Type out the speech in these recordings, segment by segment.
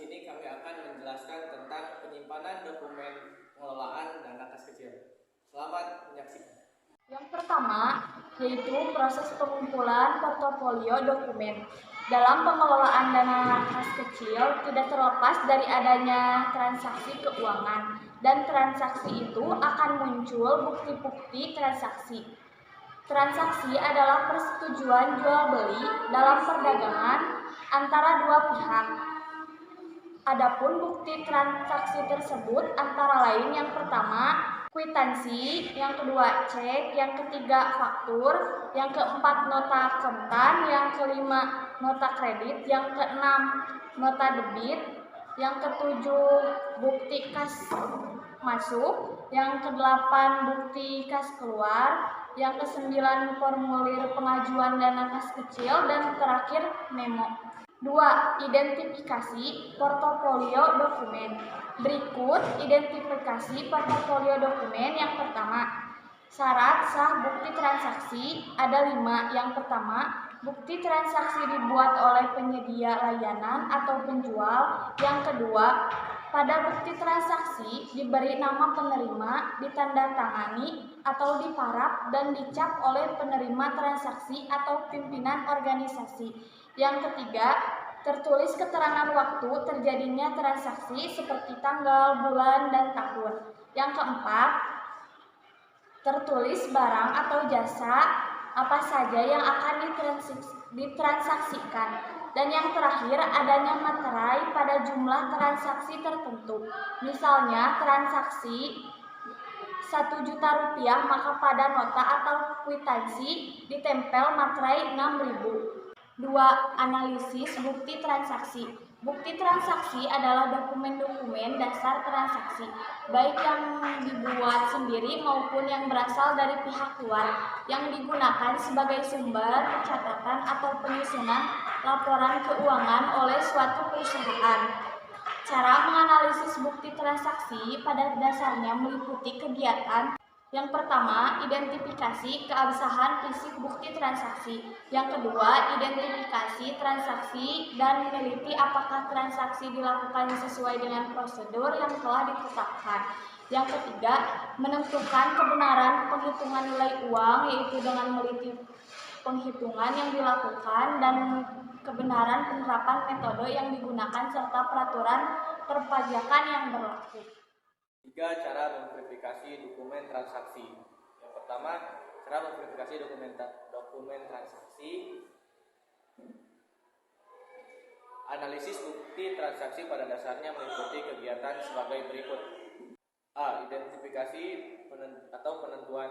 sini kami akan menjelaskan tentang penyimpanan dokumen pengelolaan dana kas kecil. Selamat menyaksikan. Yang pertama, yaitu proses pengumpulan portofolio dokumen. Dalam pengelolaan dana kas kecil, tidak terlepas dari adanya transaksi keuangan, dan transaksi itu akan muncul bukti-bukti transaksi. Transaksi adalah persetujuan jual-beli dalam perdagangan antara dua pihak. Adapun bukti transaksi tersebut antara lain yang pertama, kwitansi, yang kedua cek, yang ketiga faktur, yang keempat nota kontan, yang kelima nota kredit, yang keenam nota debit, yang ketujuh bukti kas masuk, yang kedelapan bukti kas keluar, yang kesembilan formulir pengajuan dana kas kecil, dan terakhir memo. 2. Identifikasi portofolio dokumen. Berikut identifikasi portofolio dokumen. Yang pertama, syarat sah bukti transaksi ada 5. Yang pertama, bukti transaksi dibuat oleh penyedia layanan atau penjual. Yang kedua, pada bukti transaksi diberi nama penerima, ditandatangani atau diparaf dan dicap oleh penerima transaksi atau pimpinan organisasi. Yang ketiga, tertulis keterangan waktu terjadinya transaksi seperti tanggal, bulan, dan tahun. Yang keempat, tertulis barang atau jasa apa saja yang akan ditransaksikan. Dan yang terakhir, adanya materai pada jumlah transaksi tertentu. Misalnya, transaksi Rp1.000.000, maka pada nota atau kwitansi ditempel materai 6.000. 2. Analisis bukti transaksi. Bukti transaksi adalah dokumen-dokumen dasar transaksi, baik yang dibuat sendiri maupun yang berasal dari pihak luar, yang digunakan sebagai sumber pencatatan atau penyusunan laporan keuangan oleh suatu perusahaan. Cara menganalisis bukti transaksi pada dasarnya meliputi kegiatan. Yang pertama, identifikasi keabsahan fisik bukti transaksi. Yang kedua, identifikasi transaksi dan meneliti apakah transaksi dilakukan sesuai dengan prosedur yang telah ditetapkan. Yang ketiga, menentukan kebenaran penghitungan nilai uang, yaitu dengan meneliti penghitungan yang dilakukan dan kebenaran penerapan metode yang digunakan serta peraturan perpajakan yang berlaku. 3. Cara memverifikasi dokumen transaksi. Yang pertama, cara memverifikasi dokumen transaksi. Analisis bukti transaksi pada dasarnya meliputi kegiatan sebagai berikut. A. Identifikasi atau penentuan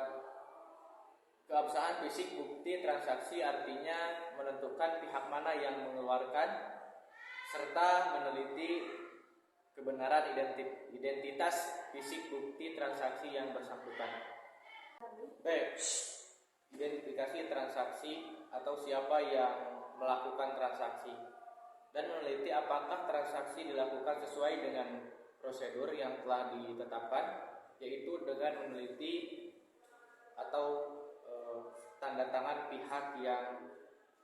keabsahan fisik bukti transaksi, artinya menentukan pihak mana yang mengeluarkan serta meneliti kebenaran identitas fisik bukti transaksi yang bersangkutan. B. Identifikasi transaksi atau siapa yang melakukan transaksi dan meneliti apakah transaksi dilakukan sesuai dengan prosedur yang telah ditetapkan, yaitu dengan meneliti atau tanda tangan pihak yang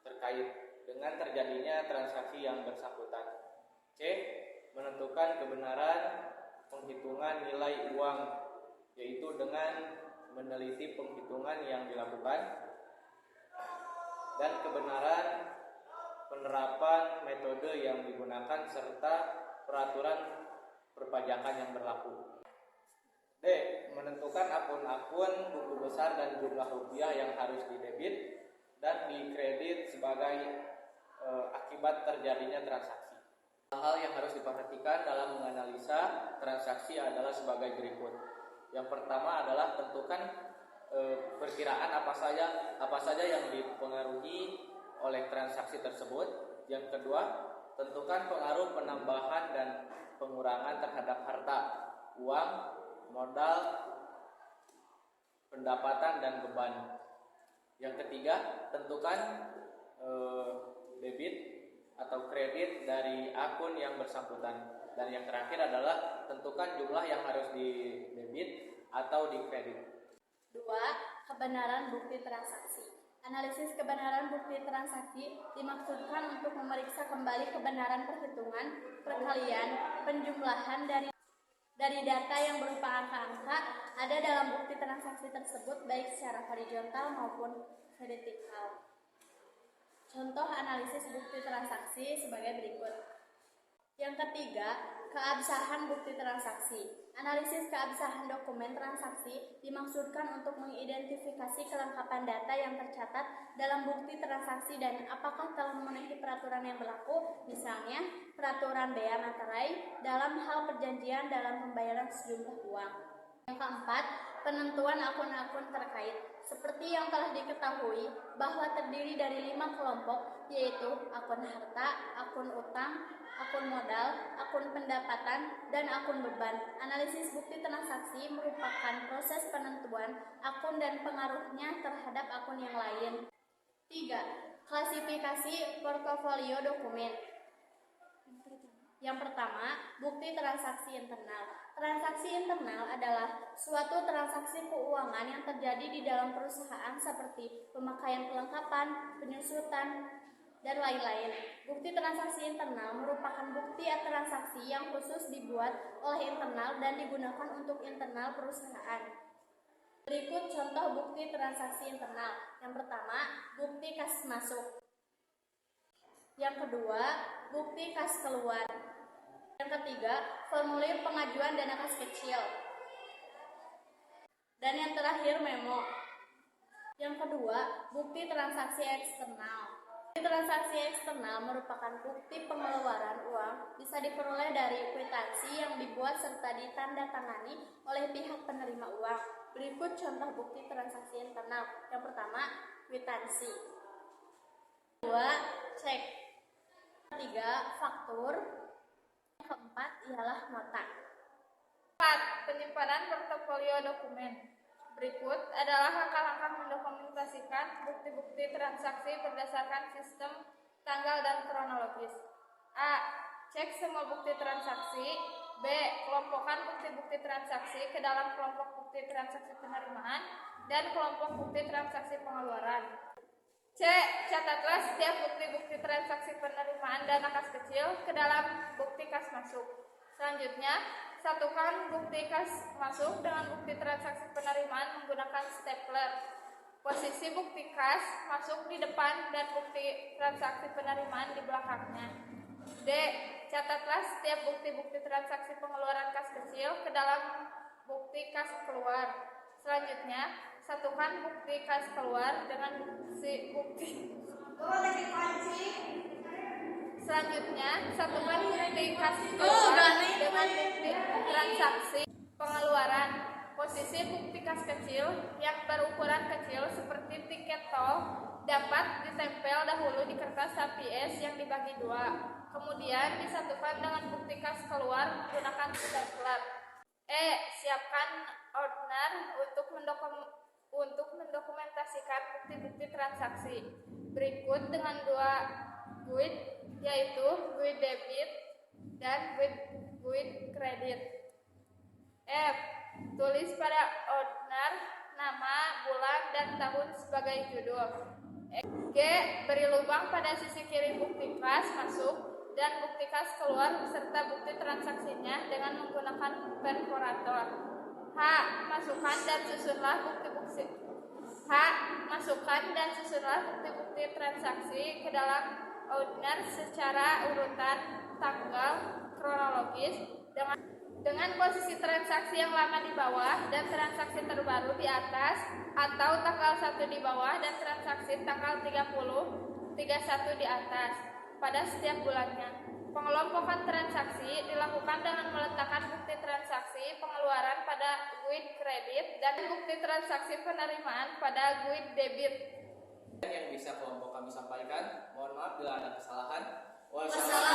terkait dengan terjadinya transaksi yang bersangkutan. C. Menentukan kebenaran penghitungan nilai uang, yaitu dengan meneliti penghitungan yang dilakukan dan kebenaran penerapan metode yang digunakan serta peraturan perpajakan yang berlaku. D. Menentukan akun-akun buku besar dan jumlah rupiah yang harus didebit dan dikredit sebagai akibat terjadinya transaksi. Hal-hal yang harus diperhatikan dalam menganalisa transaksi adalah sebagai berikut. Yang pertama adalah tentukan perkiraan apa saja yang dipengaruhi oleh transaksi tersebut. Yang kedua, tentukan pengaruh penambahan dan pengurangan terhadap harta, uang, modal, pendapatan, dan beban. Yang ketiga, tentukan debit atau kredit dari akun yang bersangkutan. Dan yang terakhir adalah tentukan jumlah yang harus didebit atau dikredit. 2. Kebenaran bukti transaksi. Analisis kebenaran bukti transaksi dimaksudkan untuk memeriksa kembali kebenaran perhitungan, perkalian, penjumlahan dari data yang berupa angka-angka ada dalam bukti transaksi tersebut baik secara horizontal maupun vertikal. Contoh analisis bukti transaksi sebagai berikut. Yang ketiga, keabsahan bukti transaksi. Analisis keabsahan dokumen transaksi dimaksudkan untuk mengidentifikasi kelengkapan data yang tercatat dalam bukti transaksi dan apakah telah memenuhi peraturan yang berlaku, misalnya peraturan bea materai dalam hal perjanjian dalam pembayaran sejumlah uang. Yang keempat, penentuan akun-akun terkait. Seperti yang telah diketahui bahwa terdiri dari 5 kelompok, yaitu akun harta, akun utang, akun modal, akun pendapatan, dan akun beban. Analisis bukti transaksi merupakan proses penentuan akun dan pengaruhnya terhadap akun yang lain. 3. Klasifikasi portofolio dokumen. Yang pertama, bukti transaksi internal. Transaksi internal adalah suatu transaksi keuangan yang terjadi di dalam perusahaan seperti pemakaian perlengkapan, penyusutan, dan lain-lain. Bukti transaksi internal merupakan bukti transaksi yang khusus dibuat oleh internal dan digunakan untuk internal perusahaan. Berikut contoh bukti transaksi internal. Yang pertama, bukti kas masuk. Yang kedua, bukti kas keluar. Yang ketiga, formulir pengajuan dana kas kecil. Dan yang terakhir, memo. Yang kedua, bukti transaksi eksternal. Bukti transaksi eksternal merupakan bukti pengeluaran uang, bisa diperoleh dari kwitansi yang dibuat serta ditandatangani oleh pihak penerima uang. Berikut contoh bukti transaksi internal. Yang pertama, kwitansi. Kedua, cek. Ketiga, faktur. Yang keempat ialah nota. 4. Penyimpanan portofolio dokumen. Berikut adalah langkah-langkah mendokumentasikan bukti-bukti transaksi berdasarkan sistem tanggal dan kronologis. A. Cek semua bukti transaksi. B. Kelompokkan bukti-bukti transaksi ke dalam kelompok bukti transaksi penerimaan dan kelompok bukti transaksi pengeluaran. C. Catatlah setiap bukti-bukti transaksi penerimaan dana kas kecil ke dalam bukti kas masuk. Selanjutnya, satukan bukti kas masuk dengan bukti transaksi penerimaan menggunakan stapler. Posisi bukti kas masuk di depan dan bukti transaksi penerimaan di belakangnya. D. Catatlah setiap bukti-bukti transaksi pengeluaran kas kecil ke dalam bukti kas keluar. Selanjutnya, satukan bukti kas keluar dengan bukti Selanjutnya, satukan bukti kas keluar dengan bukti transaksi pengeluaran. Posisi bukti kas kecil yang berukuran kecil seperti tiket tol dapat ditempel dahulu di kertas HPS yang dibagi 2. Kemudian disatukan dengan bukti kas keluar menggunakan stapler. E. Siapkan ordner untuk mendokumentasikan bukti-bukti transaksi. Berikut dengan 2 GUID, yaitu GUID debit dan GUID kredit. F. Tulis pada ordner nama, bulan, dan tahun sebagai judul. G. Beri lubang pada sisi kiri bukti kas masuk dan bukti kas keluar beserta bukti transaksinya dengan menggunakan perforator. H. Masukkan dan susunlah bukti-bukti transaksi ke dalam ordner secara urutan tanggal kronologis dengan posisi transaksi yang lama di bawah dan transaksi terbaru di atas, atau tanggal 1 di bawah dan transaksi tanggal 31 di atas pada setiap bulannya. Pengelompokan transaksi dilakukan dengan meletakkan bukti transaksi pengeluaran pada GUID kredit dan bukti transaksi penerimaan pada GUID debit. Yang bisa kelompok kami sampaikan, mohon maaf bila ada kesalahan. Wassalamualaikum